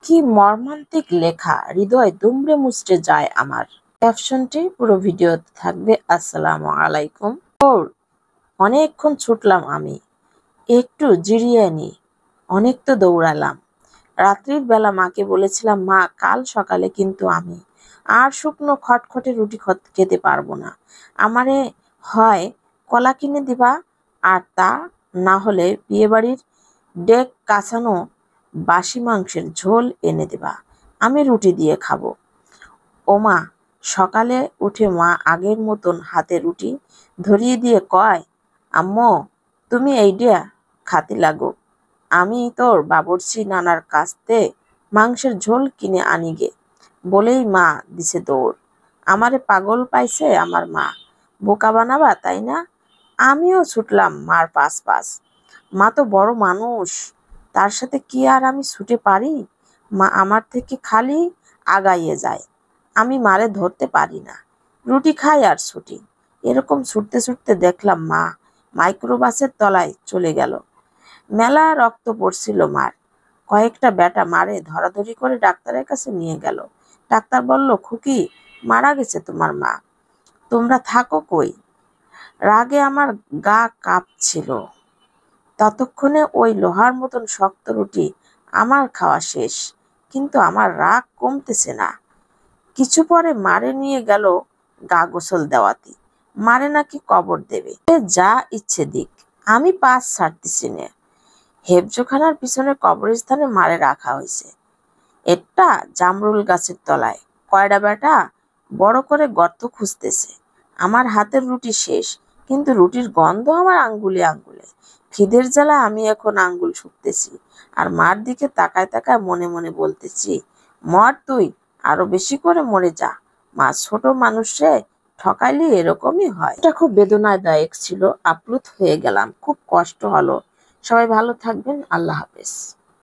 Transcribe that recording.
কি মর্মান্তিক লেখা, হৃদয় দুমড়ে মুচড়ে যায় আমার। ক্যাপশনটি পুরো ভিডিওতে থাকবে। আসসালামু আলাইকুম। অনেকক্ষণ ছুটলাম আমি, একটু জিরিয়ে নি। অনেক তো দৌড়ালাম। রাত্রির বেলা মাকে বলেছিলাম, মা কাল সকালে কিন্তু আমি আর শুকনো খটখটে রুটি খেতে পারবো না। আমারে হয় কলা কিনে দিবা, আর তা না হলে বিয়েবাড়ির ডেক কাছানো বাসি মাংসের ঝোল এনে দিবা, আমি রুটি দিয়ে খাবো। ওমা, সকালে উঠে মা আগের মতন হাতে রুটি ধরিয়ে দিয়ে কয়, আম্মু তুমি এইডিয়া খাতি লাগো, আমি তোর বাবুর্চি নানার কাছতে মাংসের ঝোল কিনে আনিগে। বলেই মা দিছে দৌড়। আমারে পাগল পাইছে আমার মা, বোকা বানাবা তাই না? আমিও ছুটলাম মার পাশ পাশ। মা তো বড় মানুষ, তার সাথে কি আর আমি ছুটে পারি? মা আমার থেকে খালি আগাইয়ে যায়, আমি মারে ধরতে পারি না। রুটি খাই আর ছুটি। এরকম ছুটতে ছুটতে দেখলাম মা মাইক্রোবাসের তলায় চলে গেল। মেলা রক্ত পড়ছিল মার। কয়েকটা বেটা মারে ধরাধরি করে ডাক্তারের কাছে নিয়ে গেল। ডাক্তার বলল, খুকি মারা গেছে তোমার মা, তোমরা থাকো কই? রাগে আমার গা কাঁপছিল। ততক্ষণে ওই লোহার মতন শক্ত রুটি আমার খাওয়া শেষ, কিন্তু আমার রাগ কমতেছে না। কিছু পরে মারে নিয়ে গেল গা গোসল দেওয়াতে। মারে নাকি কবর দেবে। যা ইচ্ছে দিক, আমি পাশ ছাড়তেছি না। হেফজোখানার পিছনে কবরস্থানে মারে রাখা হয়েছে। একটা জামরুল গাছের তলায়। কয়টা বেটা বড় করে গর্ত খুঁজতেছে। আমার হাতের রুটি শেষ, কিন্তু রুটির গন্ধ আমার আঙ্গুলে আঙ্গুলে। খিদের জ্বালা আমি এখন আঙ্গুল শুকতেছি, আর মার দিকে তাকায় তাকায় মনে মনে বলতেছি, মর তুই, আরো বেশি করে মরে যা। মা ছোট মানুষে ঠকাইলে এরকমই হয়। এটা খুব বেদনাদায়ক ছিল। আপ্লুত হয়ে গেলাম, খুব কষ্ট হলো। সবাই ভালো থাকবেন। আল্লাহ হাফেজ।